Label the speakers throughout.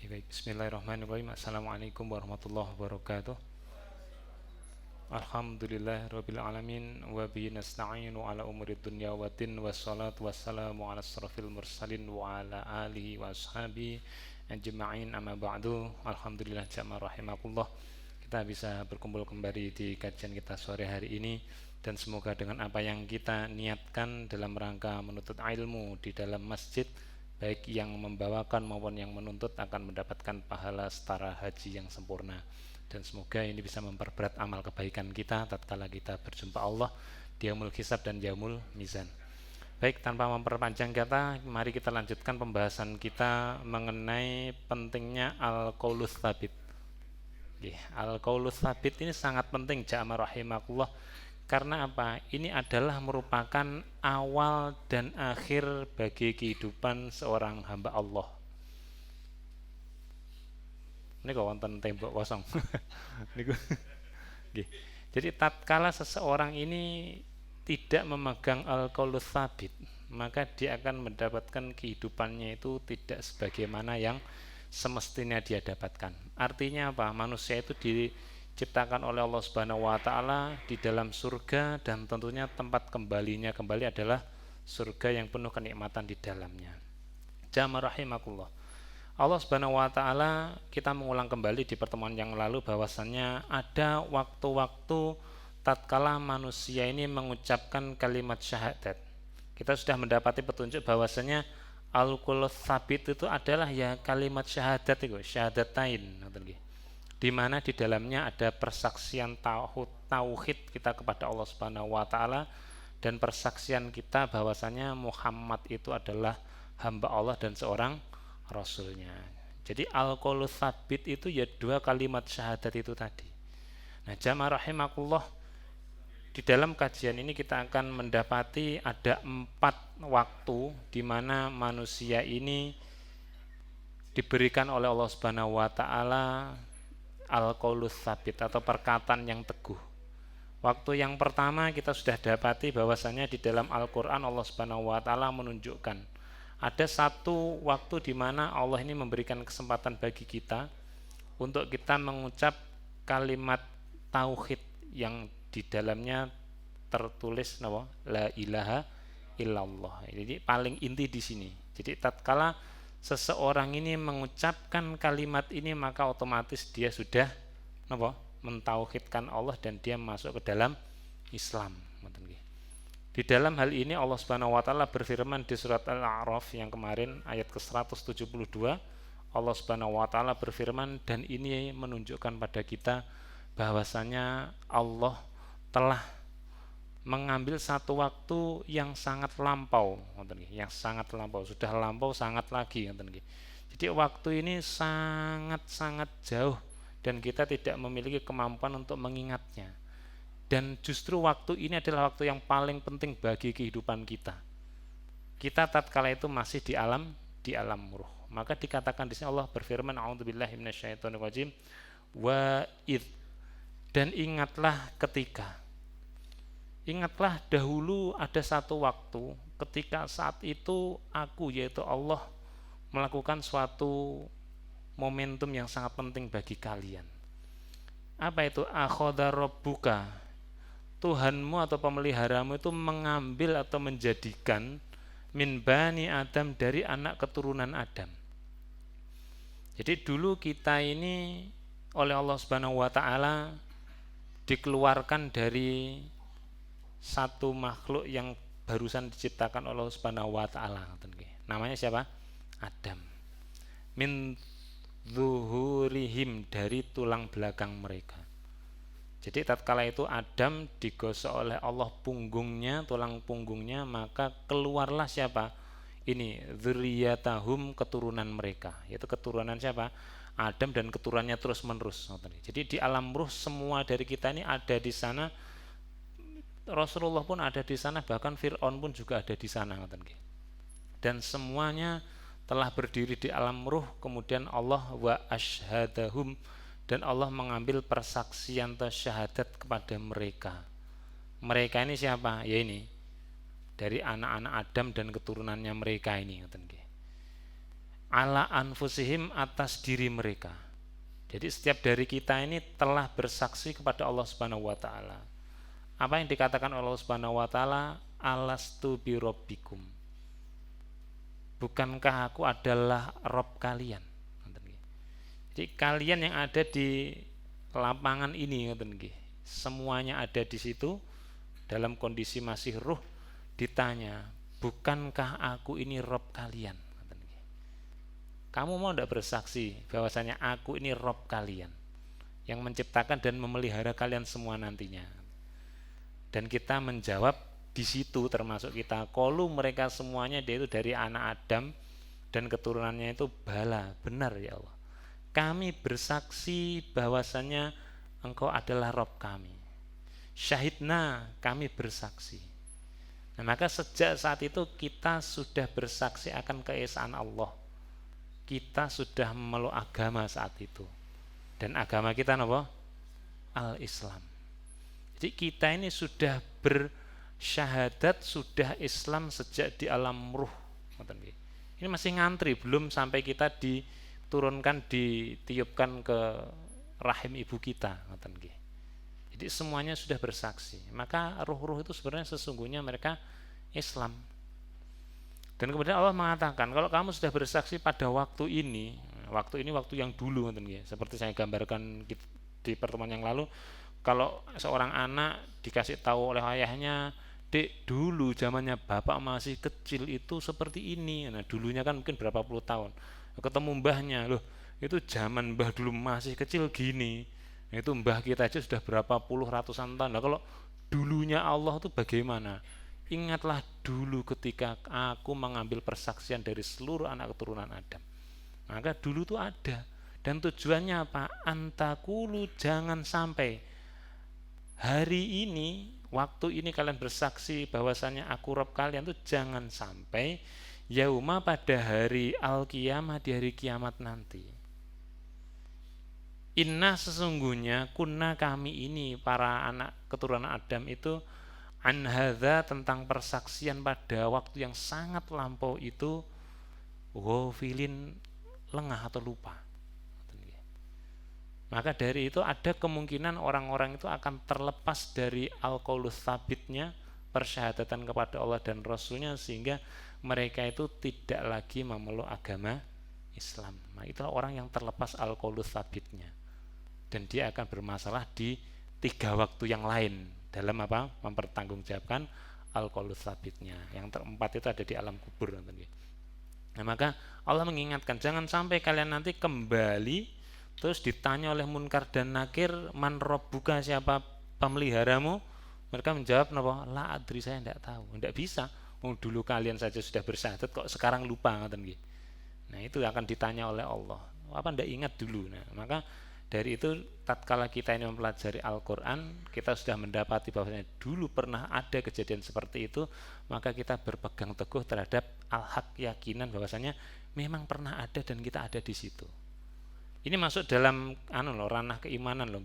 Speaker 1: Baik. Bismillahirrahmanirrahim. Assalamualaikum warahmatullahi wabarakatuh. Alhamdulillah rabbil alamin wa bihi nasta'inu ala umuri dunya waddin wassalatu wassalamu ala asrafil mursalin wa ala alihi wa ashabihi ajma'in amma ba'du. Alhamdulillah jamaah rahimakumullah. Kita bisa berkumpul kembali di kajian kita sore hari ini dan semoga dengan apa yang kita niatkan dalam rangka menuntut ilmu di dalam masjid, baik yang membawakan maupun yang menuntut akan mendapatkan pahala setara haji yang sempurna, dan semoga ini bisa memperberat amal kebaikan kita tatkala kita berjumpa Allah di yaumul hisab dan yaumul mizan. Baik, tanpa memperpanjang kata, mari kita lanjutkan pembahasan kita mengenai pentingnya al-qaulus tsabit. Al-qaulus tsabit ini sangat penting jamaah rahimakumullah. Karena apa? Ini adalah merupakan awal dan akhir bagi kehidupan seorang hamba Allah. Ini kok wonten tembok kosong. Jadi tatkala seseorang ini tidak memegang al-qaulus tsabit, maka dia akan mendapatkan kehidupannya itu tidak sebagaimana yang semestinya dia dapatkan. Artinya apa? Manusia itu diciptakan oleh Allah Subhanahu wa taala di dalam surga, dan tentunya tempat kembalinya kembali adalah surga yang penuh kenikmatan di dalamnya. Jamaah rahimakumullah. Allah Subhanahu wa taala, kita mengulang kembali di pertemuan yang lalu bahwasannya ada waktu-waktu tatkala manusia ini mengucapkan kalimat syahadat. Kita sudah mendapati petunjuk bahwasanya al-qaulus tsabit itu adalah ya kalimat syahadat itu, syahadatain, di mana di dalamnya ada persaksian tauhid kita kepada Allah Subhanahu wa taala dan persaksian kita bahwasanya Muhammad itu adalah hamba Allah dan seorang rasulnya. Jadi al-qaulus tsabit itu ya dua kalimat syahadat itu tadi. Nah, jamaah rahimakumullah, di dalam kajian ini kita akan mendapati ada 4 waktu di mana manusia ini diberikan oleh Allah Subhanahu wa taala al-qaulus tsabit atau perkataan yang teguh. Waktu yang pertama kita sudah dapati bahwasanya di dalam Al-Qur'an Allah Subhanahu wa taala menunjukkan ada satu waktu di mana Allah ini memberikan kesempatan bagi kita untuk kita mengucap kalimat tauhid yang di dalamnya tertulis la ilaha illallah. Jadi paling inti di sini. Jadi tatkala seseorang ini mengucapkan kalimat ini, maka otomatis dia sudah mentauhidkan Allah dan dia masuk ke dalam Islam. Di dalam hal ini Allah Subhanahu wa taala berfirman di surat Al-A'raf yang kemarin ayat ke-172. Allah Subhanahu wa taala berfirman, dan ini menunjukkan pada kita bahwasanya Allah telah mengambil satu waktu yang sangat lampau, sudah lampau sangat lagi. Jadi waktu ini sangat-sangat jauh dan kita tidak memiliki kemampuan untuk mengingatnya. Dan justru waktu ini adalah waktu yang paling penting bagi kehidupan kita. Kita tatkala itu masih di alam ruh. Maka dikatakan di sini Allah berfirman, a'udzubillahi minasyaitonirrajim, wa id, dan ingatlah dahulu ada satu waktu ketika saat itu aku, yaitu Allah, melakukan suatu momentum yang sangat penting bagi kalian. Apa itu? Akhadha rabbuka, Tuhanmu atau pemeliharamu itu mengambil atau menjadikan min bani Adam, dari anak keturunan Adam. Jadi dulu kita ini oleh Allah Subhanahu wa taala dikeluarkan dari satu makhluk yang barusan diciptakan oleh Allah Subhanahu wa taala. Namanya siapa? Adam. Min zuhurihim, dari tulang belakang mereka. Jadi tatkala itu Adam digosok oleh Allah punggungnya, tulang punggungnya, maka keluarlah siapa? Ini dzurriyyatahum, keturunan mereka. Yaitu keturunan siapa? Adam dan keturunannya terus menerus. Jadi di alam ruh semua dari kita ini ada di sana. Rasulullah pun ada di sana, bahkan Fir'aun pun juga ada di sana. Dan semuanya telah berdiri di alam ruh. Kemudian Allah wa ashhadahum, dan Allah mengambil persaksian atau syahadat kepada mereka. Mereka ini siapa? Ya ini dari anak-anak Adam dan keturunannya mereka ini. ala anfusihim, atas diri mereka. Jadi setiap dari kita ini telah bersaksi kepada Allah Subhanahu wa taala. Apa yang dikatakan Allah Subhanahu wa taala, alastu birabbikum. Bukankah aku adalah Rob kalian? Jadi kalian yang ada di lapangan ini, semuanya ada di situ dalam kondisi masih ruh, ditanya, bukankah aku ini Rob kalian? Kamu mau tidak bersaksi bahwasanya aku ini Rob kalian yang menciptakan dan memelihara kalian semua nantinya? Dan kita menjawab di situ, termasuk kita, qalu, mereka semuanya dia itu dari anak Adam dan keturunannya itu, bala, benar ya Allah, kami bersaksi bahwasanya engkau adalah Rob kami. Syahidna, kami bersaksi. Nah, maka sejak saat itu kita sudah bersaksi akan keesaan Allah. Kita sudah memeluk agama saat itu. Dan agama kita apa? Al-Islam. Jadi kita ini sudah bersyahadat, sudah Islam sejak di alam ruh. Ini masih ngantri, belum sampai kita diturunkan, ditiupkan ke rahim ibu kita. Jadi semuanya sudah bersaksi. Maka ruh-ruh itu sebenarnya sesungguhnya mereka Islam. Dan kemudian Allah mengatakan, kalau kamu sudah bersaksi pada waktu ini waktu yang dulu, seperti saya gambarkan di pertemuan yang lalu, kalau seorang anak dikasih tahu oleh ayahnya, dek, dulu zamannya bapak masih kecil itu seperti ini. Nah, dulunya kan mungkin berapa puluh tahun. Ketemu mbahnya, loh itu zaman mbah dulu masih kecil gini. Nah, itu mbah kita aja sudah berapa puluh ratusan tahun. Nah, kalau dulunya Allah itu bagaimana? Ingatlah dulu ketika aku mengambil persaksian dari seluruh anak keturunan Adam. Maka dulu itu ada. Dan tujuannya apa? Antakulu, jangan sampai hari ini, waktu ini kalian bersaksi bahwasanya aku Rob kalian, itu jangan sampai yauma, pada hari al-qiyamah, di hari kiamat nanti. Inna, sesungguhnya, kunna, kami ini para anak keturunan Adam itu, an hadza, tentang persaksian pada waktu yang sangat lampau itu, ghafilin, lengah atau lupa. Maka dari itu ada kemungkinan orang-orang itu akan terlepas dari al-qaulus tsabitnya, persyahadatan kepada Allah dan Rasulnya, sehingga mereka itu tidak lagi memeluk agama Islam. Nah, itulah orang yang terlepas al-qaulus tsabitnya, dan dia akan bermasalah di 3 waktu yang lain dalam apa? Mempertanggungjawabkan al-qaulus tsabitnya. Yang keempat itu ada di alam kubur. Nah, maka Allah mengingatkan, jangan sampai kalian nanti kembali terus ditanya oleh munkar dan nakir, man rabbuka, siapa pemeliharamu? Mereka menjawab, la adri, saya tidak tahu. Tidak bisa. Dulu kalian saja sudah bersyahadat, kok sekarang lupa? Nah, itu akan ditanya oleh Allah. Apa tidak ingat dulu? Nah, maka dari itu, tatkala kita ini mempelajari Al-Quran, kita sudah mendapati bahwa dulu pernah ada kejadian seperti itu, maka kita berpegang teguh terhadap al-haq, keyakinan bahwasanya memang pernah ada dan kita ada di situ. Ini masuk dalam ranah keimanan loh,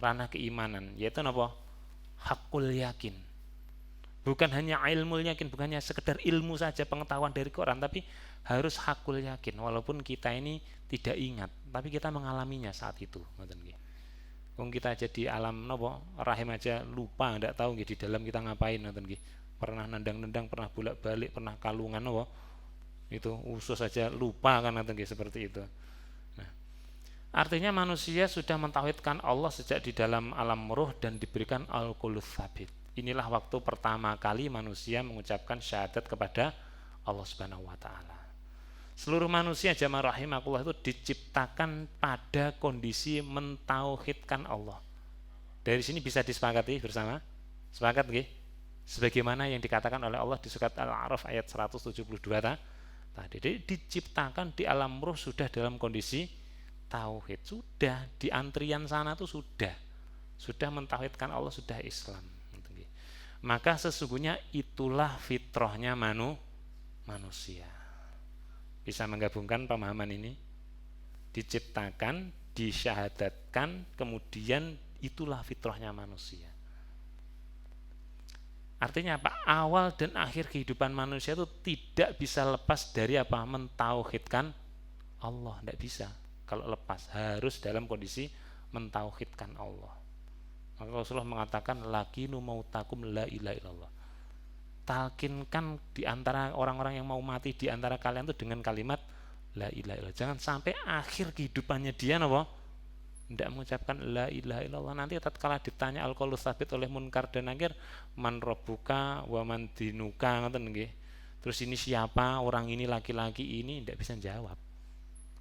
Speaker 1: ranah keimanan, yaitu hakul yakin. Bukan hanya ilmu yakin, bukan hanya sekedar ilmu saja, pengetahuan dari Quran, tapi harus hakul yakin. Walaupun kita ini tidak ingat, tapi kita mengalaminya saat itu. Kita aja di alam rahim aja lupa, tidak tahu di dalam kita ngapain. Pernah nendang-nendang, pernah bolak-balik, pernah kalungan, itu usus saja lupa kan, seperti itu. Artinya manusia sudah mentauhidkan Allah sejak di dalam alam ruh dan diberikan al-qaulus tsabit. Inilah waktu pertama kali manusia mengucapkan syahadat kepada Allah Subhanahu wa taala. Seluruh manusia jamaah rahimakumullah itu diciptakan pada kondisi mentauhidkan Allah. Dari sini bisa disepakati bersama? Sepakat nggih? Sebagaimana yang dikatakan oleh Allah di surat Al-A'raf ayat 172 tadi. Jadi diciptakan di alam ruh sudah dalam kondisi tauhid, sudah di antrian sana tuh sudah mentauhidkan Allah, sudah Islam. Maka sesungguhnya itulah fitrahnya manusia. Bisa menggabungkan pemahaman ini? Diciptakan, disyahadatkan, kemudian itulah fitrahnya manusia. Artinya apa? Awal dan akhir kehidupan manusia itu tidak bisa lepas dari apa? Mentauhidkan Allah. Tidak bisa. Kalau lepas harus dalam kondisi mentauhidkan Allah. Maka Rasulullah mengatakan lakinu mautakum la ilaha illallah. Talkinkan di antara orang-orang yang mau mati di antara kalian itu dengan kalimat la ilaha illallah. Jangan sampai akhir kehidupannya dia apa? Tidak mengucapkan la ilaha illallah. Nanti tatkala ditanya al-qaulu tsabit oleh Munkar dan Nakir, man rabbuka wa man dinuka, ngoten nggih. Terus ini siapa? Orang ini laki-laki ini tidak bisa jawab.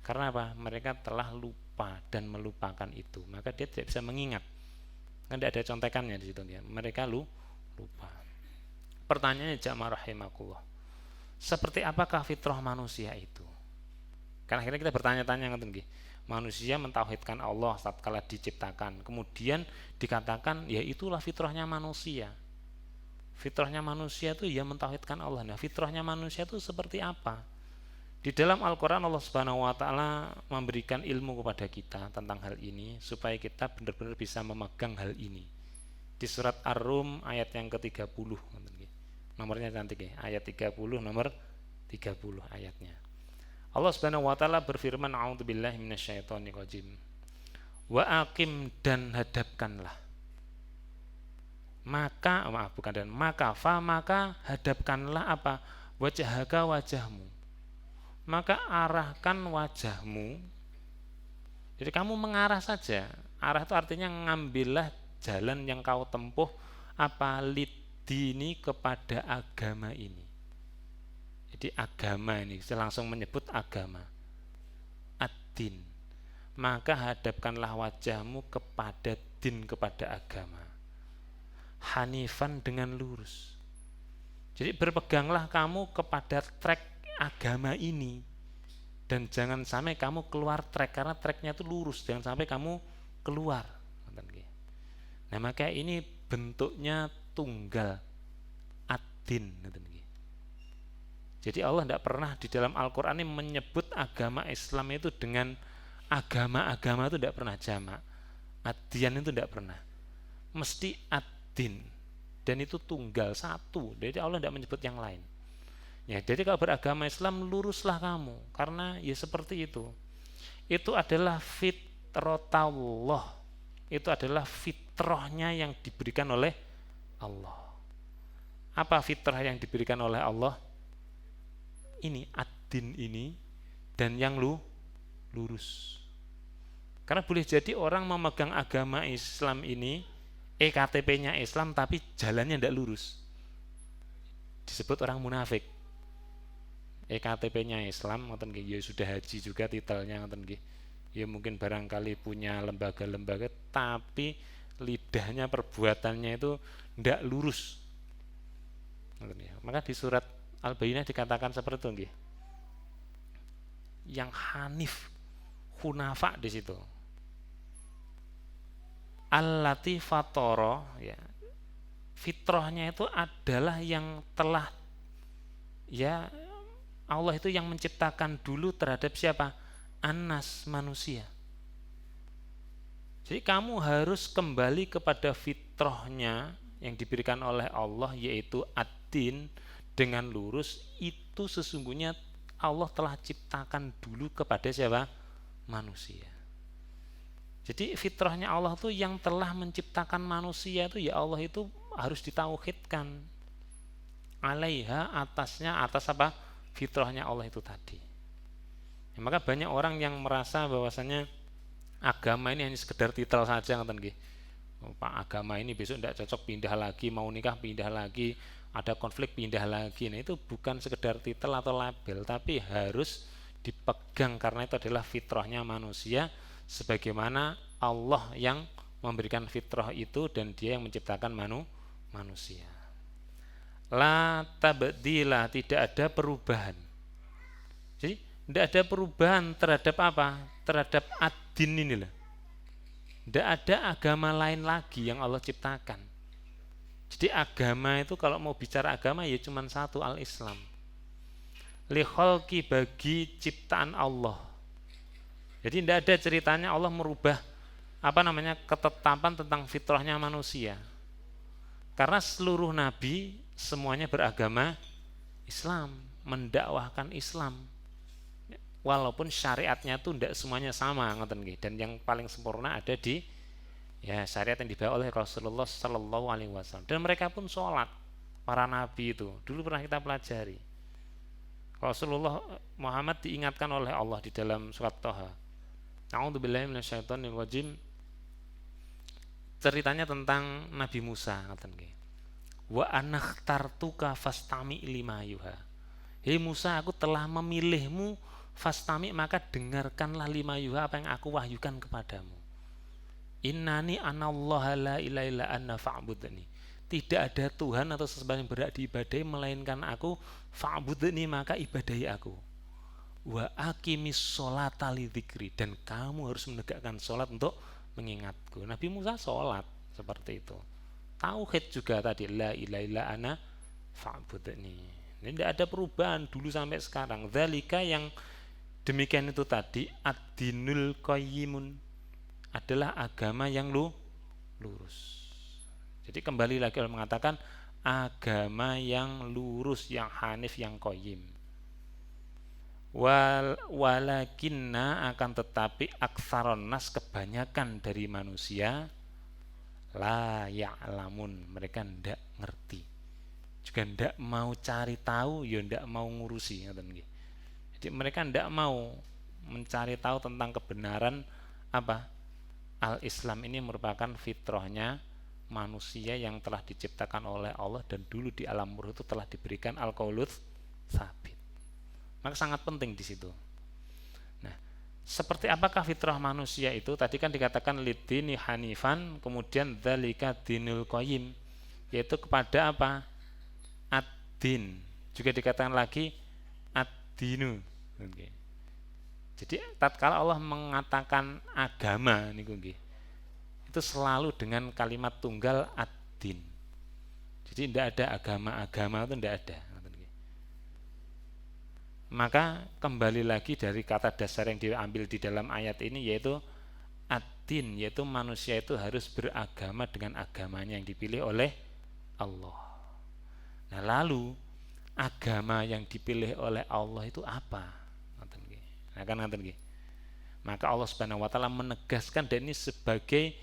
Speaker 1: Karena apa? Mereka telah lupa dan melupakan itu. Maka dia tidak bisa mengingat. Kan tidak ada contekannya di situ ya. Mereka lupa. Pertanyaannya jamaah rahimakumullah. Seperti apakah fitrah manusia itu? Karena akhirnya kita bertanya-tanya ngoten nggih. Manusia mentauhidkan Allah saat kala diciptakan. Kemudian dikatakan ya itulah fitrahnya manusia. Fitrahnya manusia itu ya mentauhidkan Allah. Nah, fitrahnya manusia itu seperti apa? Di dalam Al-Qur'an Allah Subhanahu wa taala memberikan ilmu kepada kita tentang hal ini supaya kita benar-benar bisa memegang hal ini. Di surat Ar-Rum ayat yang ke-30. Nomornya cantik ya. Ayat 30 nomor 30 ayatnya. Allah Subhanahu wa taala berfirman, a'udzubillahi minasyaitonirrajim. Wa aqim dan hadapkanlah. Maka hadapkanlah apa? Wajhaka wajahmu. Maka arahkan wajahmu. Jadi kamu mengarah saja. Arah itu artinya ngambillah jalan yang kau tempuh apa lidini kepada agama ini. Jadi agama ini, saya langsung menyebut agama. Ad-din. Maka hadapkanlah wajahmu kepada din, kepada agama. Hanifan dengan lurus. Jadi berpeganglah kamu kepada trek agama ini. Dan jangan sampai kamu keluar trek, karena treknya itu lurus. Jangan sampai kamu keluar. Nah maka ini bentuknya tunggal. Ad-din. Jadi Allah tidak pernah di dalam Al-Quran ini menyebut agama Islam itu dengan agama-agama itu tidak pernah jamak. Ad-dian itu tidak pernah. Mesti ad-din. Dan itu tunggal, satu. Jadi Allah tidak menyebut yang lain. Ya, jadi kalau beragama Islam luruslah kamu. Karena ya seperti itu. Itu adalah fitrotullah. Itu adalah fitrahnya yang diberikan oleh Allah. Apa fitrah yang diberikan oleh Allah? Ini ad-din ini dan yang lurus. Karena boleh jadi orang memegang agama Islam ini EKTP-nya Islam tapi jalannya tidak lurus. Disebut orang munafik. EKTP-nya Islam ngoten nggih, ya sudah haji juga titelnya ngoten nggih. Ya mungkin barangkali punya lembaga-lembaga tapi lidahnya perbuatannya itu tidak lurus. Maka di surat Al-Bayyinah dikatakan seperti itu nggih. Yang hanif, hunafa di situ. Allati fatara ya. Fitrahnya itu adalah yang telah ya Allah itu yang menciptakan dulu terhadap siapa? Anas, manusia. Jadi kamu harus kembali kepada fitrahnya yang diberikan oleh Allah, yaitu ad-din dengan lurus. Itu sesungguhnya Allah telah ciptakan dulu kepada siapa? Manusia. Jadi fitrahnya Allah itu yang telah menciptakan manusia itu ya Allah itu harus ditauhidkan. Alaiha, atasnya, atas apa? Fitrahnya Allah itu tadi. Ya, maka banyak orang yang merasa bahwasanya agama ini hanya sekedar titel saja, ngoten nggih. Pak, agama ini besok tidak cocok pindah lagi, mau nikah pindah lagi, ada konflik pindah lagi. Nah itu bukan sekedar titel atau label, tapi harus dipegang karena itu adalah fitrahnya manusia, sebagaimana Allah yang memberikan fitrah itu dan Dia yang menciptakan manusia. La tabdila, tidak ada perubahan. Jadi tidak ada perubahan terhadap apa? Terhadap ad-din ini loh. Tidak ada agama lain lagi yang Allah ciptakan. Jadi agama itu kalau mau bicara agama ya cuma satu, al-Islam. Li khalqi, bagi ciptaan Allah. Jadi tidak ada ceritanya Allah merubah ketetapan tentang fitrahnya manusia. Karena seluruh nabi semuanya beragama Islam, mendakwahkan Islam. Walaupun syariatnya tuh tidak semuanya sama, dan yang paling sempurna ada di syariat yang dibawa oleh Rasulullah Sallallahu Alaihi Wasallam. Dan mereka pun sholat, para nabi itu dulu pernah kita pelajari. Rasulullah Muhammad diingatkan oleh Allah di dalam surat Thaha. A'udzubillahi minasyaitonirrajim. Ceritanya tentang Nabi Musa, wa anakhtartuka fastami lima yuha. Hei Musa, aku telah memilihmu, fastami, maka dengarkanlah lima yuha, apa yang aku wahyukan kepadamu. Innani anallaha la ilaha illa anna fa'budni. Tidak ada Tuhan atau sesembahan yang berhak diibadahi melainkan aku, fa'budni, maka ibadahi aku. Wa aqimis sholata lidzikri, dan kamu harus menegakkan sholat untuk mengingatku. Nabi Musa sholat seperti itu. Tauhid juga tadi, la ilaha illa ana fa'budni. Ini tidak ada perubahan dulu sampai sekarang. Dzalika, yang demikian itu tadi, ad-dinul qayyimun, adalah agama yang lurus. Jadi kembali lagi Allah mengatakan agama yang lurus, yang hanif, yang qayyim. Walakinna, akan tetapi, aktsaron nas, kebanyakan dari manusia, la ya'lamun, mereka ndak ngerti, juga ndak mau cari tahu, ya ndak mau ngurusi. Jadi mereka ndak mau mencari tahu tentang kebenaran apa? Al-Islam ini merupakan fitrahnya manusia yang telah diciptakan oleh Allah, dan dulu di alam ruh itu telah diberikan al-qaulus tsabit. Maka sangat penting di situ. Nah, seperti apakah fitrah manusia itu? Tadi kan dikatakan lidini hanifan, kemudian dzalika dinul qayyim, yaitu kepada apa? Ad-din. Juga dikatakan lagi ad-dinu. Okay. Jadi tatkala Allah mengatakan agama niku nggih, itu selalu dengan kalimat tunggal ad-din. Jadi tidak ada agama-agama, itu tidak ada. Maka kembali lagi dari kata dasar yang diambil di dalam ayat ini, yaitu ad-din, yaitu manusia itu harus beragama dengan agamanya yang dipilih oleh Allah. Nah, lalu agama yang dipilih oleh Allah itu apa? Nah, kan maka Allah Subhanahu wa taala menegaskan, dan ini sebagai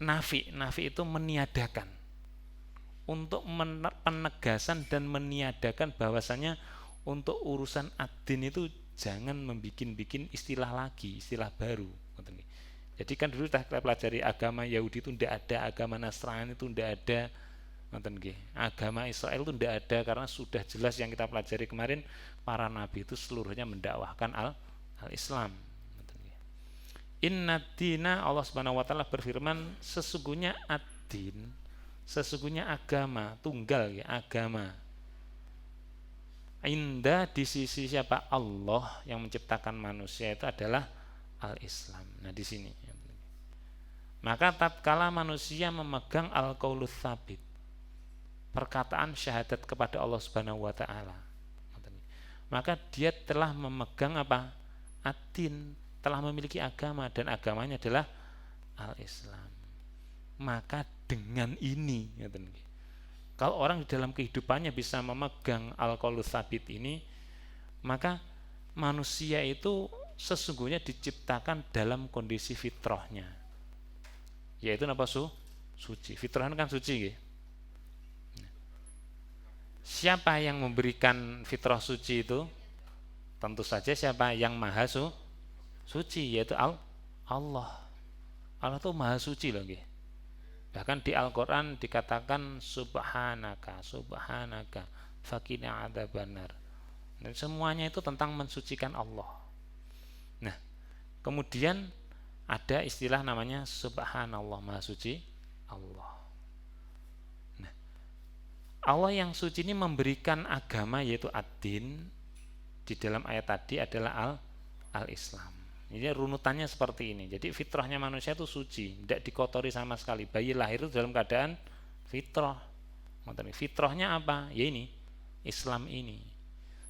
Speaker 1: nafi. Nafi itu meniadakan, untuk penegasan dan meniadakan bahwasanya untuk urusan ad-din itu jangan membikin-bikin istilah lagi, istilah baru. Jadi kan dulu kita pelajari agama Yahudi itu tidak ada, agama Nasrani itu tidak ada, agama Israel itu tidak ada, karena sudah jelas yang kita pelajari kemarin, para nabi itu seluruhnya mendakwahkan al-Islam. Inna dina, Allah Subhanahu wa taala berfirman, sesungguhnya ad-din, sesungguhnya agama, tunggal ya, agama. Inda, di sisi siapa? Allah yang menciptakan manusia, itu adalah al-Islam. Nah, di sini. Maka tatkala manusia memegang al-qaulus tsabit, perkataan syahadat kepada Allah Subhanahu wa taala, maka dia telah memegang apa? Ad-din, telah memiliki agama, dan agamanya adalah al-Islam. Maka dengan ini, kalau orang di dalam kehidupannya bisa memegang al-qaulus tsabit ini, maka manusia itu sesungguhnya diciptakan dalam kondisi fitrahnya, yaitu apa? Suci. Fitrah kan suci, gitu. Siapa yang memberikan fitrah suci itu? Tentu saja siapa? Yang maha suci, yaitu Allah. Allah itu maha suci loh, nggih. Bahkan di Al-Qur'an dikatakan subhanaka, subhanaka faqina adzabannar. Dan semuanya itu tentang mensucikan Allah. Nah, kemudian ada istilah namanya subhanallah, maha suci Allah. Allah yang suci ini memberikan agama, yaitu ad-din, di dalam ayat tadi adalah al-Islam. Ini runutannya seperti ini. Jadi fitrahnya manusia itu suci, tidak dikotori sama sekali. Bayi lahir itu dalam keadaan fitrah. Fitrahnya apa? Ya ini, Islam ini.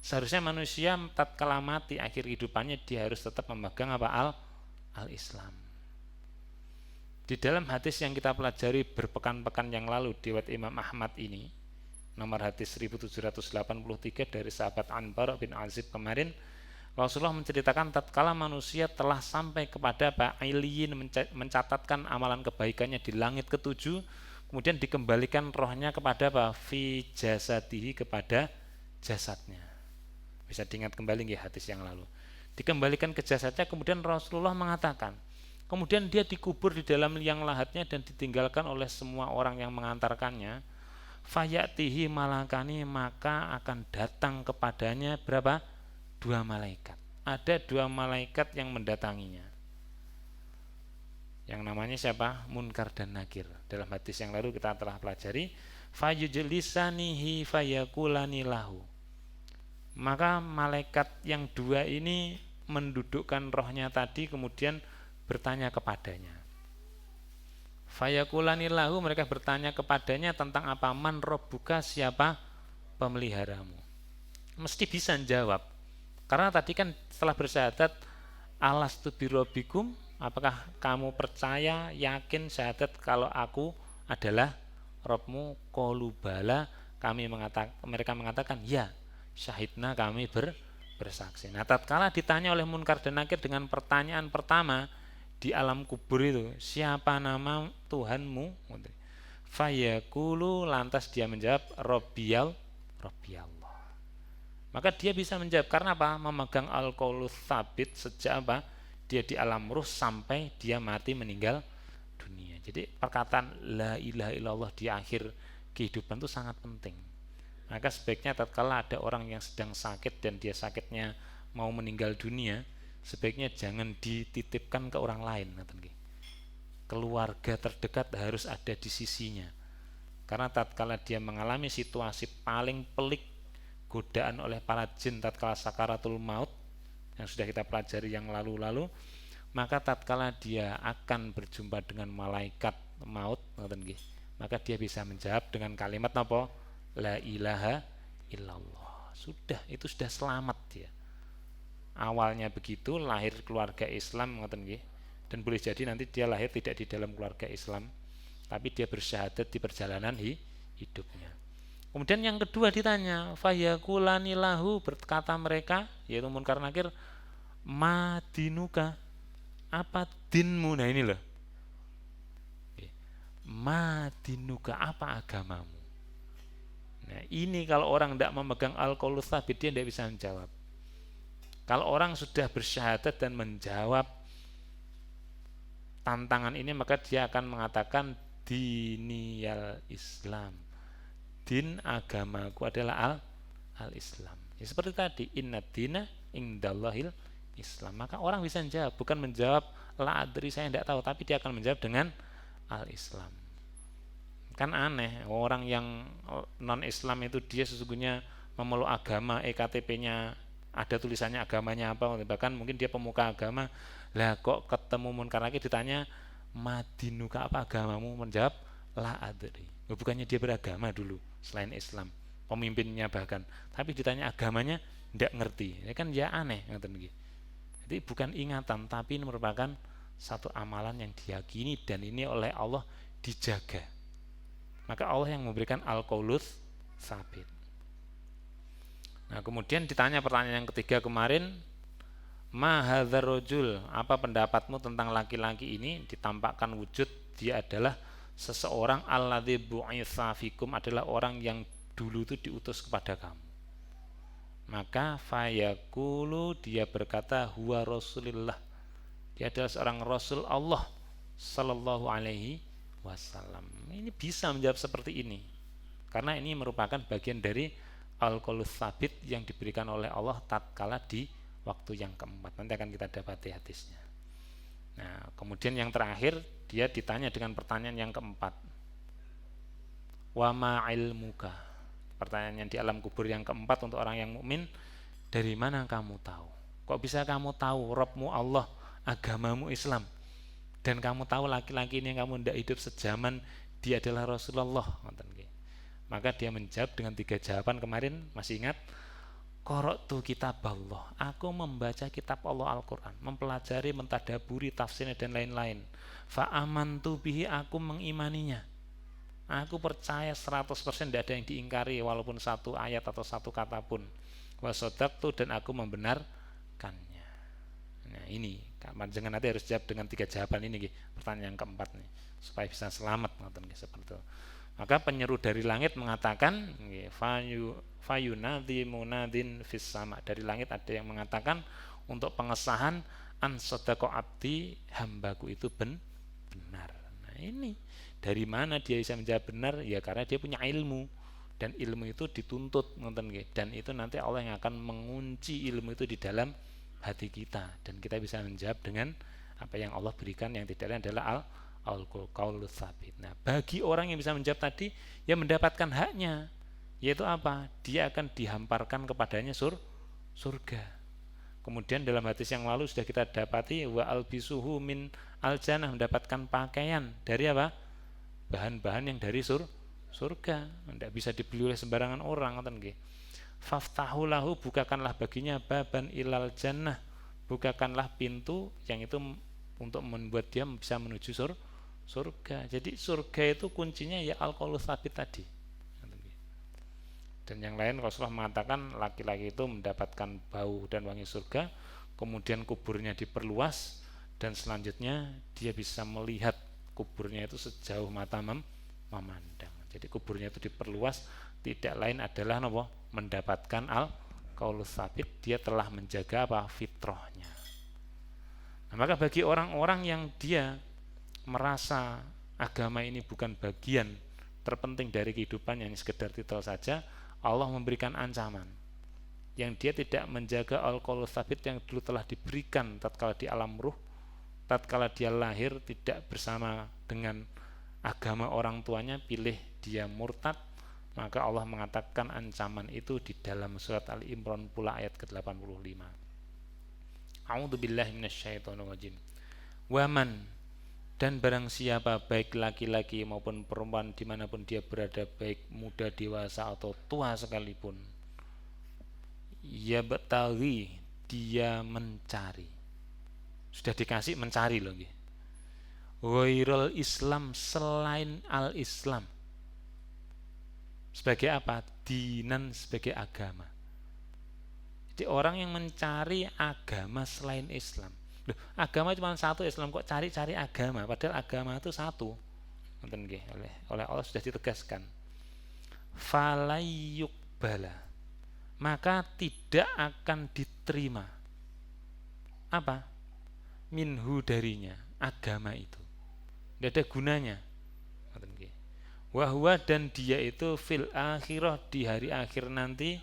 Speaker 1: Seharusnya manusia tatkala mati akhir kehidupannya dia harus tetap memegang apa? Al-Islam. Di dalam hadis yang kita pelajari berpekan-pekan yang lalu di riwayat Imam Ahmad ini, nomor hadis 1783 dari sahabat Anbar bin Azib kemarin, Rasulullah menceritakan tatkala manusia telah sampai kepada Iliyin, mencatatkan amalan kebaikannya di langit ketujuh, kemudian dikembalikan rohnya kepada fi jasadihi, kepada jasadnya. Bisa diingat kembali nggih hadis yang lalu. Dikembalikan ke jasadnya, kemudian Rasulullah mengatakan, kemudian dia dikubur di dalam liang lahatnya dan ditinggalkan oleh semua orang yang mengantarkannya. Fayatihi malakani, maka akan datang kepadanya berapa? 2 malaikat. Ada 2 malaikat yang mendatanginya. Yang namanya siapa? Munkar dan Nakir. Dalam hadis yang lalu kita telah pelajari, fayujlisanihi fayakulani lahu. Maka malaikat yang 2 ini mendudukkan rohnya tadi, kemudian bertanya kepadanya. Fayakulani lahu, mereka bertanya kepadanya tentang apa? Man robbuka, siapa pemeliharamu? Mesti bisa jawab. Karena tadi kan setelah bersyahadat, alastu birabbikum, apakah kamu percaya, yakin, syahadat kalau aku adalah Rabbmu? Qalu bala, mereka mengatakan ya, syahidna, kami bersaksi. Nah, tatkala ditanya oleh Munkar dan Nakir dengan pertanyaan pertama di alam kubur itu, siapa nama Tuhanmu? Fayaqulu, lantas dia menjawab Rabbiyal. Maka dia bisa menjawab karena apa? Memegang al-qaulus tsabit sejak apa? Dia di alam ruh sampai dia mati meninggal dunia. Jadi perkataan la ilaha illallah di akhir kehidupan itu sangat penting. Maka sebaiknya tatkala ada orang yang sedang sakit dan dia sakitnya mau meninggal dunia, sebaiknya jangan dititipkan ke orang lain. Keluarga terdekat harus ada di sisinya. Karena tatkala dia mengalami situasi paling pelik, godaan oleh para jin tatkala sakaratul maut yang sudah kita pelajari yang lalu-lalu, maka tatkala dia akan berjumpa dengan malaikat maut, maka dia bisa menjawab dengan kalimat apa? La ilaha illallah. Sudah, itu sudah selamat dia. Awalnya begitu, lahir keluarga Islam, dan boleh jadi nanti dia lahir tidak di dalam keluarga Islam, tapi dia bersyahadat di perjalanan hidupnya. Kemudian yang kedua ditanya, fayakulani lahu, berkata mereka, yaitu Munkar Nakir, ma dinuka, apa dinmu? Nah ini loh, ma dinuka, apa agamamu? Nah ini kalau orang tidak memegang al-qaulus tsabit, dia tidak bisa menjawab. Kalau orang sudah bersyahadat dan menjawab tantangan ini, maka dia akan mengatakan diniyal Islam, din agamaku adalah al-Islam. Ya, seperti tadi, inna dina indallahil Islam. Maka orang bisa menjawab, bukan menjawab la adri, saya tidak tahu, tapi dia akan menjawab dengan al-Islam. Kan aneh, orang yang non-Islam itu dia sesungguhnya memeluk agama, EKTP-nya ada tulisannya agamanya apa, bahkan mungkin dia pemuka agama. Lah kok ketemu Munkar Nakir ditanya madinuka, apa agamamu? Menjawab la adri. Bukannya dia beragama dulu selain Islam, pemimpinnya bahkan, tapi ditanya agamanya tidak ngerti, ya kan, ya aneh. Jadi bukan ingatan, tapi ini merupakan satu amalan yang diyakini dan ini oleh Allah dijaga. Maka Allah yang memberikan al-qaulus tsabit. Nah kemudian ditanya pertanyaan yang ketiga kemarin, ma hadzal rajul, apa pendapatmu tentang laki-laki ini? Ditampakkan wujud, dia adalah seseorang alladzi bu'itsa fikum, adalah orang yang dulu itu diutus kepada kamu. Maka fayaqulu, dia berkata huwa rasulillah, dia adalah seorang rasul Allah sallallahu alaihi wasallam. Ini bisa menjawab seperti ini karena ini merupakan bagian dari al-qaulus tsabit yang diberikan oleh Allah tatkala di waktu yang keempat. Nanti akan kita dapati hadisnya. Nah, kemudian yang terakhir dia ditanya dengan pertanyaan yang keempat. Wa ma ilmuka. Pertanyaan yang di alam kubur yang keempat untuk orang yang mukmin, dari mana kamu tahu? Kok bisa kamu tahu Rabbmu Allah, agamamu Islam, dan kamu tahu laki-laki ini yang kamu tidak hidup sejaman dia adalah Rasulullah? Maka dia menjawab dengan 3 jawaban kemarin, masih ingat? qara'tu kitaballah, aku membaca kitab Allah Al-Quran, mempelajari, mentadaburi tafsirnya dan lain-lain. Fa amantu bihi, aku mengimaninya, aku percaya 100%, tidak ada yang diingkari walaupun satu ayat atau satu kata pun. Wa shadaqtu, dan aku membenarkannya. Nah ini, jangan nanti harus jawab dengan 3 jawaban ini, pertanyaan yang keempat nih, supaya bisa selamat seperti itu. Maka penyeru dari langit mengatakan, fayunadhi munadhin fis sama, dari langit ada yang mengatakan untuk pengesahan an sadaqa abdi, hambaku itu benar. Nah ini dari mana dia bisa menjawab benar? Ya karena dia punya ilmu, dan ilmu itu dituntut, dan itu nanti Allah yang akan mengunci ilmu itu di dalam hati kita, dan kita bisa menjawab dengan apa yang Allah berikan, yang tidak lain adalah al-qaulus tsabit. Nah, bagi orang yang bisa menjawab tadi, ya mendapatkan haknya, yaitu apa? Dia akan dihamparkan kepadanya surga. Kemudian dalam hadis yang lalu sudah kita dapati, wa albisuhu min al-jannah, mendapatkan pakaian dari apa? Bahan-bahan yang dari surga. Tidak bisa dibeli oleh sembarangan orang, faftahu lahu, bukakanlah baginya baban ilal jannah, bukakanlah pintu yang itu untuk membuat dia bisa menuju surga. Jadi surga itu kuncinya ya al-qaulus tsabit tadi. Dan yang lain Rasulullah mengatakan laki-laki itu mendapatkan bau dan wangi surga, kemudian kuburnya diperluas, dan selanjutnya dia bisa melihat kuburnya itu sejauh mata memandang. Jadi kuburnya itu diperluas, tidak lain adalah mendapatkan al-qaulus tsabit, dia telah menjaga apa? Fitrahnya. Nah, maka bagi orang-orang yang dia merasa agama ini bukan bagian terpenting dari kehidupannya, yang sekedar titel saja, Allah memberikan ancaman. Yang dia tidak menjaga al-qaulus tsabit yang dulu telah diberikan tatkala di alam ruh, tatkala dia lahir tidak bersama dengan agama orang tuanya, pilih dia murtad, maka Allah mengatakan ancaman itu di dalam surat Al-Imran pula ayat ke-85. A'udzubillahi minasyaitonirrajim. Waman, dan barang siapa baik laki-laki maupun perempuan dimanapun dia berada, baik muda, dewasa atau tua sekalipun, ya betawi, dia mencari, sudah dikasih mencari loh, ghairul Islam, selain al-Islam, sebagai apa? Dinan, sebagai agama. Jadi orang yang mencari agama selain Islam, loh, agama cuma satu, Islam, kok cari-cari agama, padahal agama itu satu. Oleh Allah sudah ditegaskan, falayyuqbala, maka tidak akan diterima apa? Minhu, darinya, agama itu tidak ada gunanya. Wahwa, dan dia itu fil akhirah, di hari akhir nanti,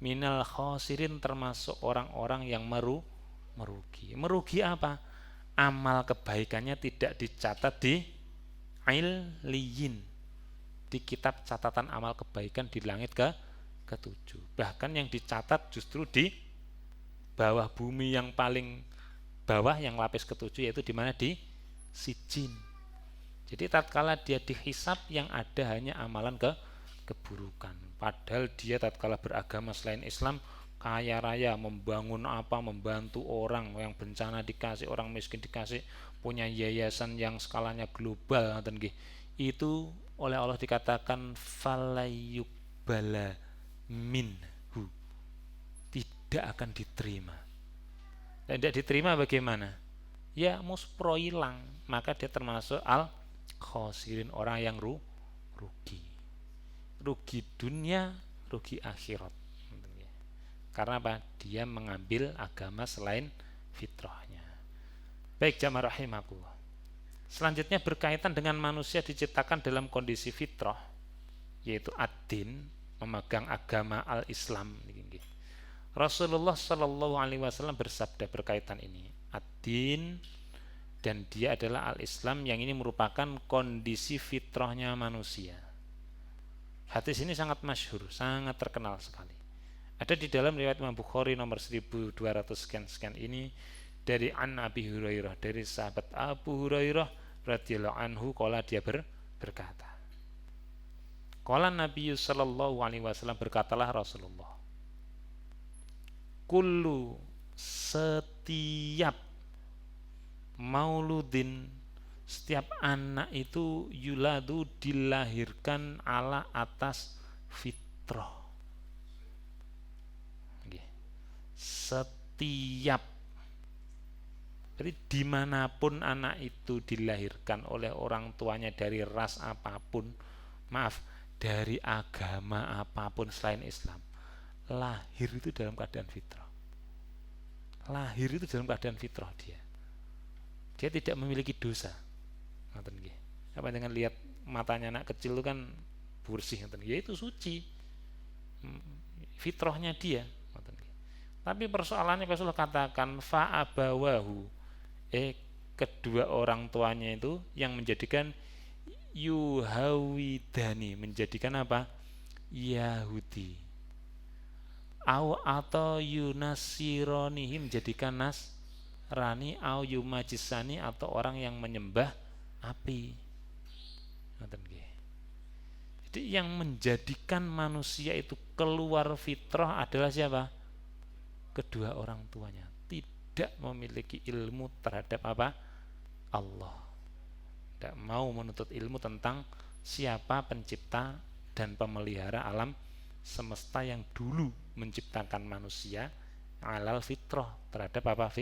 Speaker 1: minal khosirin, termasuk orang-orang yang merugi. Merugi apa? Amal kebaikannya tidak dicatat di illiyin, di kitab catatan amal kebaikan di langit ke-7. Bahkan yang dicatat justru di bawah bumi, yang paling bawah, yang lapis ke-7, yaitu di mana? Di sijin. Jadi tatkala dia dihisab, yang ada hanya amalan keburukan. Padahal dia tatkala beragama selain Islam, kaya raya, membangun apa, membantu orang yang bencana dikasih, orang miskin dikasih, punya yayasan yang skalanya global, itu oleh Allah dikatakan falayyuqbala minhu, tidak akan diterima. Dan tidak diterima bagaimana? Ya muspro, hilang. Maka dia termasuk al-khosirin, orang yang rugi dunia, rugi akhirat. Karena apa? Dia mengambil agama selain fitrahnya. Baik jamaah rahimakumullah. Selanjutnya berkaitan dengan manusia diciptakan dalam kondisi fitrah, yaitu ad-din, memegang agama al-Islam. Rasulullah Shallallahu Alaihi Wasallam bersabda berkaitan ini, ad-din, dan dia adalah al-Islam, yang ini merupakan kondisi fitrahnya manusia. Hadis ini sangat masyhur, sangat terkenal sekali. Ada di dalam riwayat Imam Bukhari nomor 1200 sekian ini, dari an Abi Hurairah, dari sahabat Abu Hurairah radhiyallahu anhu, qala, dia berkata, qala Nabi sallallahu alaihi wasallam, berkatalah Rasulullah, kullu, setiap mauludin, setiap anak itu yuladu dilahirkan ala atas fitrah. Setiap, jadi dimanapun anak itu dilahirkan oleh orang tuanya dari ras apapun, maaf, dari agama apapun selain Islam, lahir itu dalam keadaan fitrah. Lahir itu dalam keadaan fitrah dia tidak memiliki dosa. Apa dengan lihat matanya anak kecil itu kan bersih, ya itu suci, fitrahnya dia. Tapi persoalannya Rasulullah katakan fa'abawahu, kedua orang tuanya itu yang menjadikan yuhawidani, menjadikan apa? Yahudi, atau yunasironihi, menjadikan nasrani, au yumajisani, atau orang yang menyembah api. Jadi yang menjadikan manusia itu keluar fitrah adalah siapa? Kedua orang tuanya tidak memiliki ilmu terhadap apa? Allah. Tidak mau menuntut ilmu tentang siapa pencipta dan pemelihara alam semesta yang dulu menciptakan manusia alal fitrah, terhadap apa?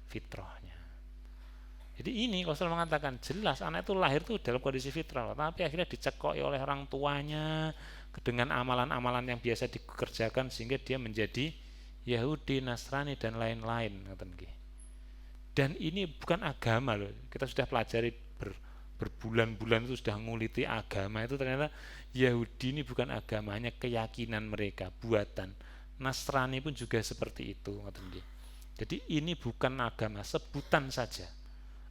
Speaker 1: Fitrahnya. Jadi ini Rasul mengatakan jelas anak itu lahir itu dalam kondisi fitrah, tapi akhirnya dicekoi oleh orang tuanya dengan amalan-amalan yang biasa dikerjakan sehingga dia menjadi Yahudi, Nasrani, dan lain-lain. Dan ini bukan agama loh. Kita sudah pelajari berbulan-bulan itu sudah nguliti agama itu, ternyata Yahudi ini bukan agamanya, keyakinan mereka, buatan. Nasrani pun juga seperti itu. Jadi ini bukan agama, sebutan saja.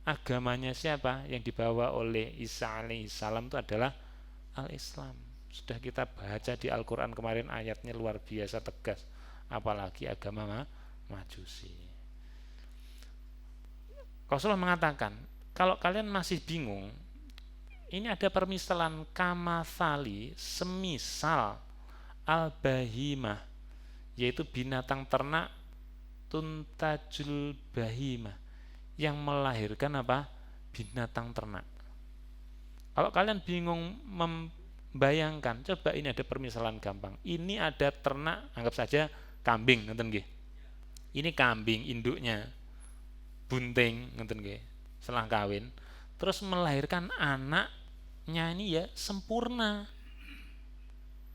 Speaker 1: Agamanya siapa? Yang dibawa oleh Isa alaihissalam itu adalah al-Islam. Sudah kita baca di Al-Quran kemarin, ayatnya luar biasa tegas. Apalagi agama Majusi. Rasulullah mengatakan, kalau kalian masih bingung, ini ada permisalan kamasali, semisal al-bahimah, yaitu binatang ternak, tuntajul bahimah, yang melahirkan apa? Binatang ternak. Kalau kalian bingung membayangkan, coba ini ada permisalan gampang. Ini ada ternak, anggap saja kambing, ngeten nggih. Ini kambing induknya bunting, ngeten nggih, setelah kawin, terus melahirkan anaknya ini ya sempurna.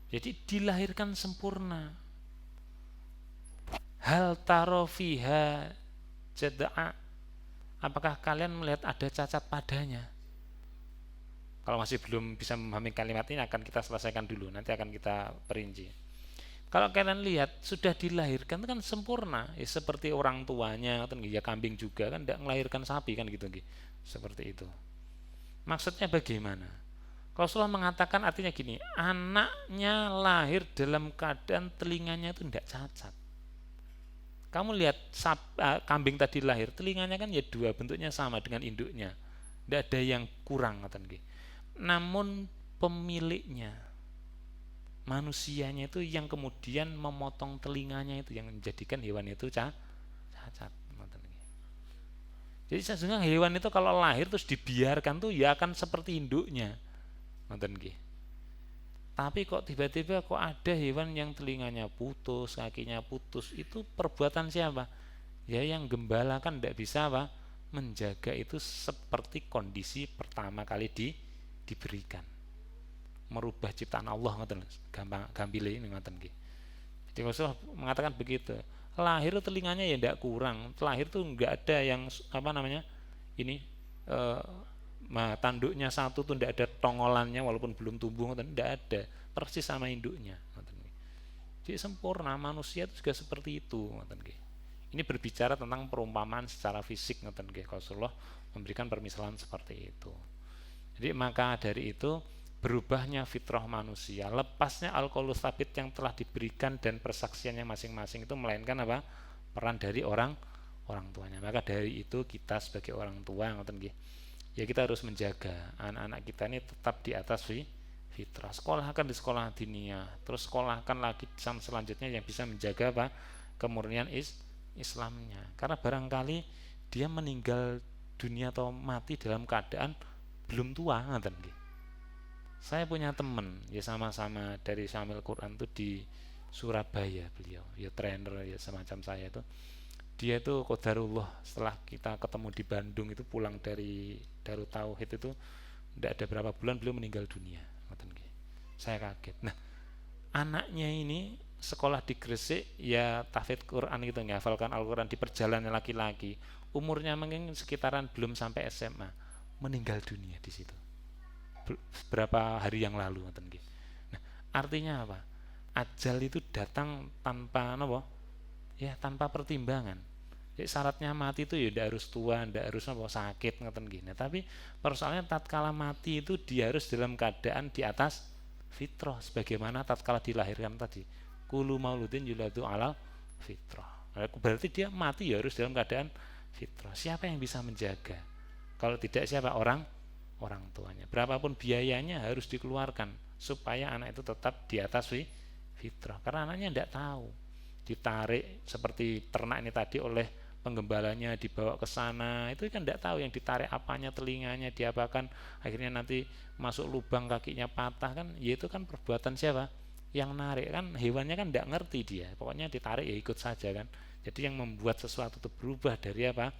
Speaker 1: Jadi dilahirkan sempurna. Hal tarofiha jada'a, apakah kalian melihat ada cacat padanya? Kalau masih belum bisa memahami kalimat ini akan kita selesaikan dulu, nanti akan kita perinci. Kalau kalian lihat sudah dilahirkan kan sempurna, ya seperti orang tuanya, kan ya kambing juga kan tidak melahirkan sapi kan gitu, seperti itu. Maksudnya bagaimana? Rasulullah mengatakan artinya gini, anaknya lahir dalam keadaan telinganya itu tidak cacat. Kamu lihat kambing tadi lahir, telinganya kan ya dua, bentuknya sama dengan induknya, tidak ada yang kurang, namun pemiliknya, manusianya itu yang kemudian memotong telinganya itu yang menjadikan hewan itu cacat. Jadi sesungguhnya hewan itu kalau lahir terus dibiarkan tuh ya akan seperti induknya. Tapi kok tiba-tiba kok ada hewan yang telinganya putus, kakinya putus, itu perbuatan siapa? Ya yang gembala kan tidak bisa apa? Menjaga itu seperti kondisi pertama kali diberikan. Merubah ciptaan Allah, ngoten gampile ini ngoten nggih. Jadi Rasulullah mengatakan begitu. Lahir telinganya ya tidak kurang. Lahir tuh enggak ada yang apa namanya? Ini tanduknya satu tuh tidak ada tongolannya walaupun belum tumbuh, ngoten tidak ada. Persis sama induknya, ngoten nggih. Jadi sempurna, manusia itu juga seperti itu, ngoten nggih. Ini berbicara tentang perumpamaan secara fisik, ngoten nggih. Rasulullah memberikan permisalan seperti itu. Jadi maka dari itu berubahnya fitrah manusia, lepasnya al-qaulus tsabit yang telah diberikan dan persaksiannya masing-masing itu melainkan apa? Peran dari orang tuanya. Maka dari itu kita sebagai orang tua, ngoten nggih, ya kita harus menjaga anak-anak kita ini tetap di atas fitrah. Sekolahkan di sekolah diniyah, terus sekolahkan lagi selanjutnya yang bisa menjaga apa? kemurnian Islamnya. Karena barangkali dia meninggal dunia atau mati dalam keadaan belum tua, ngoten nggih. Saya punya teman ya sama-sama dari Syamil Quran tuh di Surabaya, beliau ya trainer ya semacam saya itu. Dia itu qadarullah setelah kita ketemu di Bandung itu pulang dari Darut Tauhid itu tidak ada berapa bulan beliau meninggal dunia, ngoten nggih. Saya kaget. Nah, anaknya ini sekolah di Gresik ya tahfidz Quran gitu, menghafalkan Al-Quran di perjalanan laki-laki, umurnya mungkin sekitaran belum sampai SMA, meninggal dunia di situ berapa hari yang lalu, ngoten nggih. Nah, artinya apa? Ajal itu datang tanpa apa? Ya, tanpa pertimbangan. Jadi syaratnya mati itu ya tidak harus tua, tidak harus apa sakit, ngoten nggih. Nah, tapi persoalannya tatkala mati itu dia harus dalam keadaan di atas fitrah sebagaimana tatkala dilahirkan tadi. Kullu mauludin yuladu alal fitrah. Nah, berarti dia mati ya harus dalam keadaan fitrah. Siapa yang bisa menjaga? Kalau tidak siapa? Orang tuanya. Berapapun biayanya harus dikeluarkan supaya anak itu tetap di atas fitrah. Karena anaknya tidak tahu. Ditarik seperti ternak ini tadi oleh penggembalanya, dibawa ke sana, itu kan tidak tahu yang ditarik apanya, telinganya diapakan, akhirnya nanti masuk lubang kakinya patah kan, ya itu kan perbuatan siapa? Yang narik kan, hewannya kan tidak ngerti dia, pokoknya ditarik ya ikut saja kan. Jadi yang membuat sesuatu itu berubah dari apa?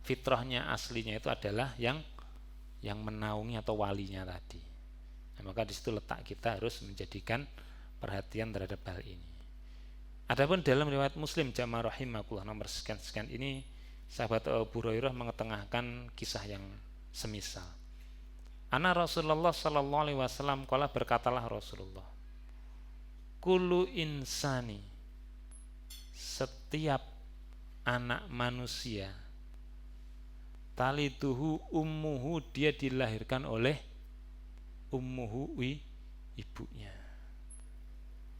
Speaker 1: Fitrahnya aslinya itu adalah yang menaungi atau walinya tadi. Nah, maka di situ letak kita harus menjadikan perhatian terhadap hal ini. Adapun dalam riwayat Muslim jamaah rahimakumullah nomor sekian ini, sahabat Abu Hurairah mengetengahkan kisah yang semisal. Ana Rasulullah sallallahu alaihi wasallam qala, berkatalah Rasulullah, kullu insani, setiap anak manusia, talituhu ummuhu, dia dilahirkan oleh ummuhu, ibunya.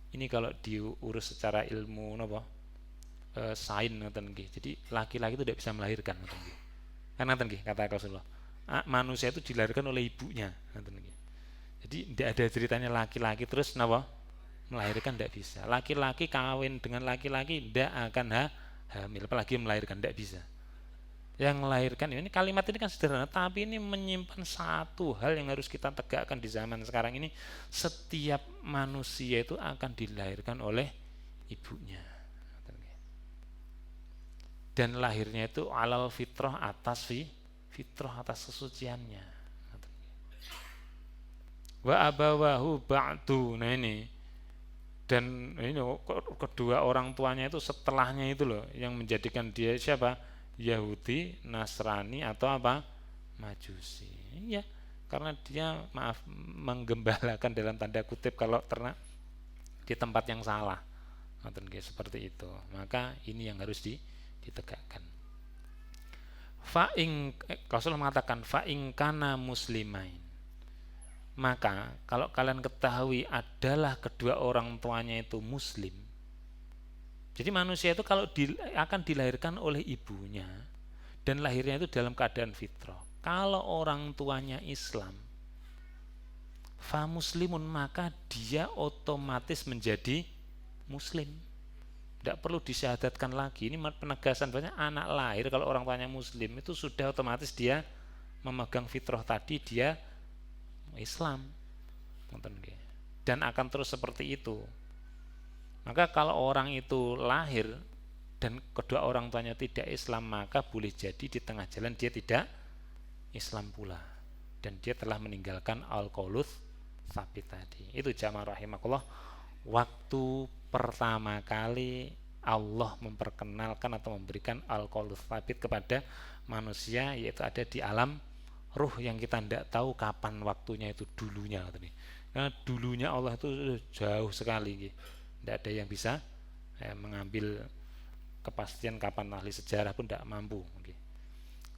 Speaker 1: Ini kalau diurus secara ilmu napa? Sains ngoten nggih. Jadi laki-laki itu tidak bisa melahirkan ngoten nggih. Kan ngoten nggih kata Rasulullah. Manusia itu dilahirkan oleh ibunya ngoten nggih. Jadi tidak ada ceritanya laki-laki terus napa? Melahirkan, tidak bisa. Laki-laki kawin dengan laki-laki tidak akan hamil, apalagi melahirkan, tidak bisa. Yang melahirkan ini, kalimat ini kan sederhana, tapi ini menyimpan satu hal yang harus kita tegakkan di zaman sekarang ini. Setiap manusia itu akan dilahirkan oleh ibunya, dan lahirnya itu alal fitrah, atas fitrah, atas kesuciannya. Wa abawahu ba'du, nah ini, dan ini kedua orang tuanya itu setelahnya itu loh yang menjadikan dia siapa? Yahudi, Nasrani, atau apa? Majusi. Ya, karena dia menggembalakan dalam tanda kutip kalau ternak di tempat yang salah. Seperti itu. Maka ini yang harus ditegakkan. Rasulullah mengatakan fa'in kana muslimain. Maka kalau kalian ketahui adalah kedua orang tuanya itu muslim. Jadi manusia itu kalau akan dilahirkan oleh ibunya dan lahirnya itu dalam keadaan fitrah. Kalau orang tuanya Islam, fa muslimun, maka dia otomatis menjadi muslim. Tidak perlu disyahadatkan lagi. Ini penegasan banyak anak lahir kalau orang tuanya muslim itu sudah otomatis dia memegang fitrah tadi, dia Islam. Dan akan terus seperti itu. Maka kalau orang itu lahir dan kedua orang tuanya tidak Islam, maka boleh jadi di tengah jalan dia tidak Islam pula, dan dia telah meninggalkan al-qaulus tsabit tadi. Itu jamaah rahimakumullah, waktu pertama kali Allah memperkenalkan atau memberikan al-qaulus tsabit kepada manusia, yaitu ada di alam ruh yang kita tidak tahu kapan waktunya itu dulunya. Karena dulunya Allah itu jauh sekali. Tidak ada yang bisa mengambil kepastian kapan, ahli sejarah pun tidak mampu.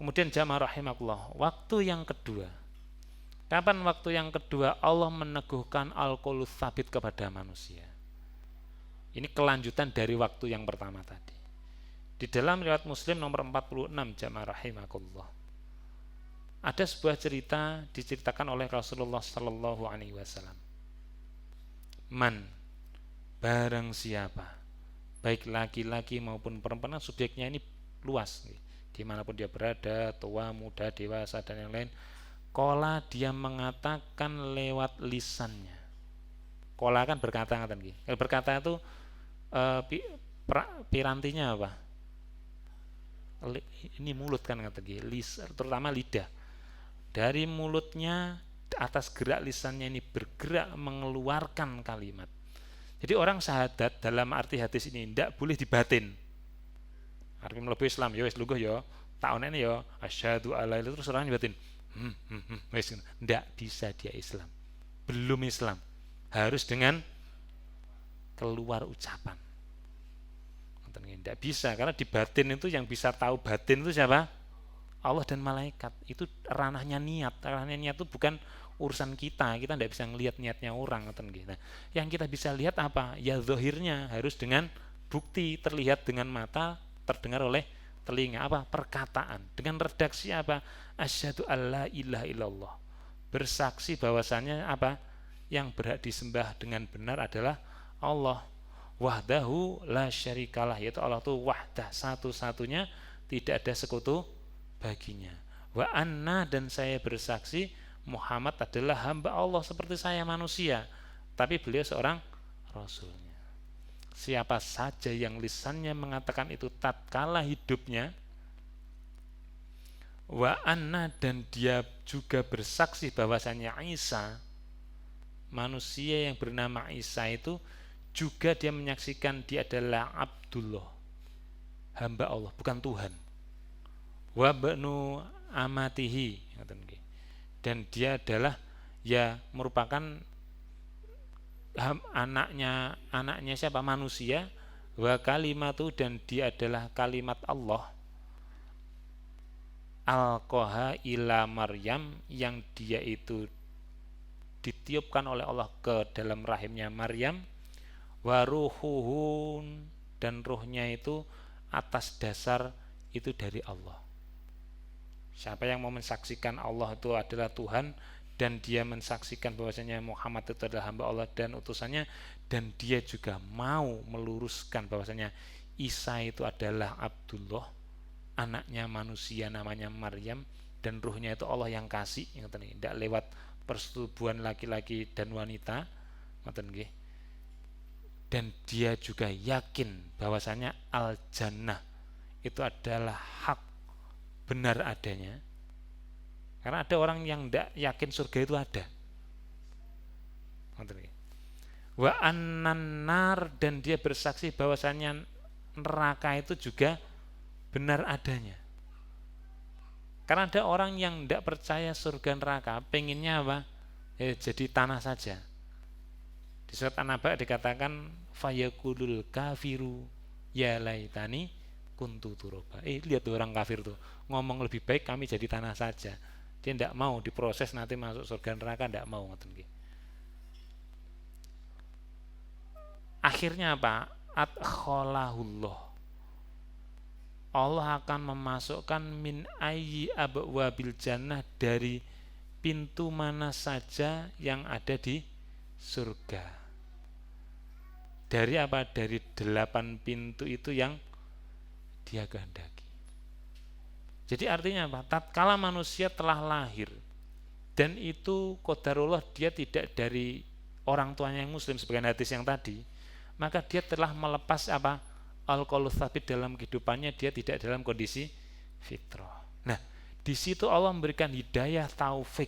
Speaker 1: Kemudian jamaah rahimakumullah, waktu yang kedua. Kapan waktu yang kedua Allah meneguhkan al-qaulus tsabit kepada manusia? Ini kelanjutan dari waktu yang pertama tadi. Di dalam riwayat Muslim nomor 46 jamaah rahimakumullah, ada sebuah cerita diceritakan oleh Rasulullah sallallahu alaihi wasallam. Man, barang siapa baik laki-laki maupun perempuan, subjeknya ini luas, dimanapun dia berada, tua, muda, dewasa dan yang lain. Kola dia mengatakan lewat lisannya. Kola kan berkata, berkata itu pirantinya apa? Ini mulut kan kata terutama lidah. Dari mulutnya atas gerak lisannya ini bergerak mengeluarkan kalimat. Jadi orang syahadat dalam arti hadis ini tidak boleh dibatin. Artinya mlebu Islam ya wis lungguh ya. Taunene ya asyhadu alla ilaha terus orang dibatin. Wis ndak bisa dia Islam. Belum Islam. Harus dengan keluar ucapan. Tidak bisa, karena di batin itu yang bisa tahu batin itu siapa? Allah dan malaikat. Itu ranahnya niat. Ranahnya niat itu bukan urusan kita. Kita tidak bisa ngelihat niatnya orang. Nah, yang kita bisa lihat apa? Ya zahirnya harus dengan bukti, terlihat dengan mata, terdengar oleh telinga. Apa? Perkataan. Dengan redaksi apa? Asyhadu alla ilaha illallah. Bersaksi bahwasannya apa? Yang berhak disembah dengan benar adalah Allah. Wahdahu la syarikalah, yaitu Allah itu wahdah, satu-satunya, tidak ada sekutu baginya. Wa anna, dan saya bersaksi Muhammad adalah hamba Allah seperti saya manusia, tapi beliau seorang rasulnya. Siapa saja yang lisannya mengatakan itu tatkala hidupnya, wa anna, dan dia juga bersaksi bahwasanya Isa, manusia yang bernama Isa itu juga dia menyaksikan dia adalah Abdullah, hamba Allah, bukan Tuhan. Wa banu amatihi, dan dia adalah ya merupakan anaknya siapa? Manusia. Wa kalimatu, dan dia adalah kalimat Allah, alqaha ila Maryam, yang dia itu ditiupkan oleh Allah ke dalam rahimnya Maryam. Waruhuhun, dan ruhnya itu atas dasar itu dari Allah. Siapa yang mau mensaksikan Allah itu adalah Tuhan, dan dia mensaksikan bahwasanya Muhammad itu adalah hamba Allah dan utusannya, dan dia juga mau meluruskan bahwasanya Isa itu adalah Abdullah, anaknya manusia namanya Maryam, dan ruhnya itu Allah yang kasih, tidak lewat persetubuhan laki-laki dan wanita, dan dia juga yakin bahwasanya al-jannah itu adalah hak, benar adanya. Karena ada orang yang tidak yakin surga itu ada. Wa annan nar, dan dia bersaksi bahwasanya neraka itu juga benar adanya. Karena ada orang yang tidak percaya surga neraka, penginnya apa? Jadi tanah saja. Di surat An-Naba dikatakan fayakulul kafiru ya laitani kuntu turaba. Lihat tuh orang kafir tuh ngomong, lebih baik kami jadi tanah saja. Dia tidak mau diproses nanti masuk surga neraka, tidak mau. Akhirnya apa? Adkhalahullah, Allah akan memasukkan min ayyi abwabil jannah, dari pintu mana saja yang ada di surga. Dari apa? Dari 8 pintu itu yang dia kehendaki. Jadi artinya apa? Tatkala manusia telah lahir, dan itu qadarullah, dia tidak dari orang tuanya yang muslim sebagai hadis yang tadi, maka dia telah melepas apa? Al-qaulus tsabit dalam kehidupannya, dia tidak dalam kondisi fitrah. Nah, di situ Allah memberikan hidayah taufik,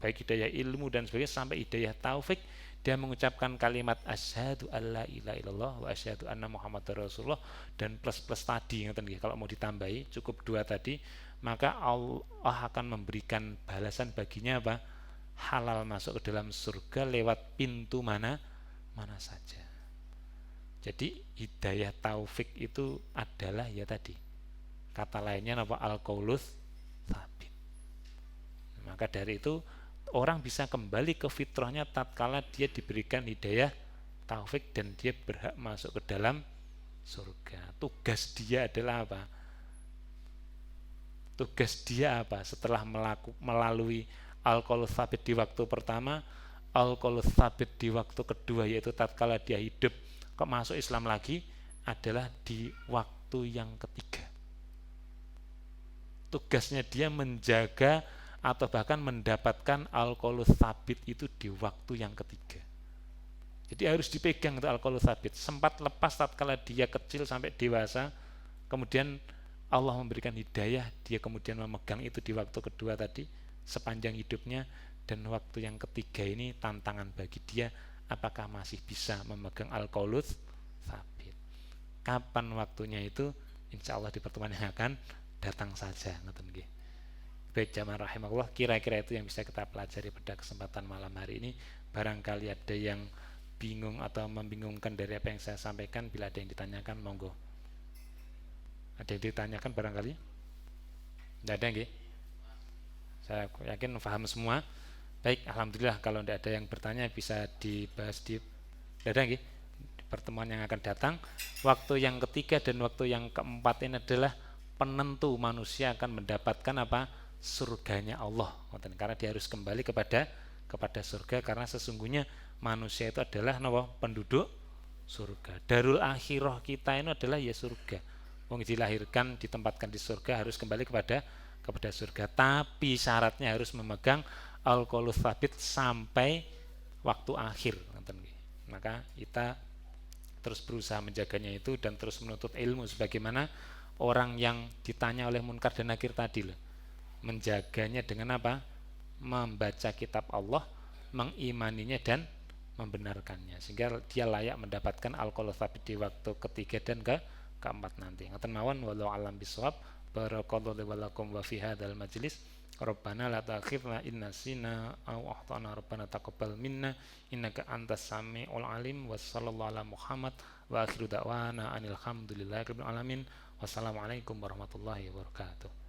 Speaker 1: baik hidayah ilmu dan sebagainya, sampai hidayah taufik. Dia mengucapkan kalimat asyhadu alla ilaha illallah wa asyhadu anna muhammadar rasulullah, dan plus tadi, kalau mau ditambahi cukup 2 tadi, maka Allah akan memberikan balasan baginya apa? Halal masuk ke dalam surga lewat pintu mana saja. Jadi hidayah taufik itu adalah ya tadi, kata lainnya apa? Al-qaulus tsabit. Maka dari itu orang bisa kembali ke fitrahnya tatkala dia diberikan hidayah taufik dan dia berhak masuk ke dalam surga. Tugas dia adalah apa? Tugas dia apa? Setelah melalui al-qaulus tsabit di waktu pertama, al-qaulus tsabit di waktu kedua, yaitu tatkala dia hidup kok masuk Islam lagi, adalah di waktu yang ketiga. Tugasnya dia menjaga atau bahkan mendapatkan alqaulus tsabit itu di waktu yang ketiga. Jadi harus dipegang itu alqaulus tsabit. Sempat lepas tatkala dia kecil sampai dewasa, kemudian Allah memberikan hidayah, dia kemudian memegang itu di waktu kedua tadi sepanjang hidupnya, dan waktu yang ketiga ini tantangan bagi dia, apakah masih bisa memegang alqaulus tsabit. Kapan waktunya itu? Insya Allah di pertemuan yang akan datang saja. Baik jamaah rahimahullah, kira-kira itu yang bisa kita pelajari pada kesempatan malam hari ini. Barangkali ada yang bingung atau membingungkan dari apa yang saya sampaikan. Bila ada yang ditanyakan, monggo. Ada yang ditanyakan barangkali? Tidak ada nggih? Saya yakin paham semua. Baik, alhamdulillah. Kalau tidak ada yang bertanya bisa dibahas di pertemuan yang akan datang. Waktu yang ketiga dan waktu yang keempat ini adalah penentu manusia akan mendapatkan apa? Surganya Allah. Karena dia harus kembali kepada surga, karena sesungguhnya manusia itu adalah penduduk surga. Darul akhirah kita ini adalah ya surga. Wong dilahirkan ditempatkan di surga harus kembali kepada surga. Tapi syaratnya harus memegang alqaulus tsabit sampai waktu akhir. Maka kita terus berusaha menjaganya itu dan terus menuntut ilmu sebagaimana orang yang ditanya oleh Munkar dan Nakir tadi loh. Menjaganya dengan apa? Membaca kitab Allah, mengimaninya dan membenarkannya, sehingga dia layak mendapatkan alqaulus tsabit di waktu ketiga dan keempat nanti. Ngaten mawon, wallahu alam bisawab. Barakallahu wa lakum wa fi hadzal majlis. Rabbana la ta'khidna in nasina aw akhtana, rabbana taqabbal minna innaka antas samiul alim. Wassallallahu ala Muhammad wa akhiru da'wana anil hamdulillahi rabbil alamin. Wassalamualaikum warahmatullahi wabarakatuh.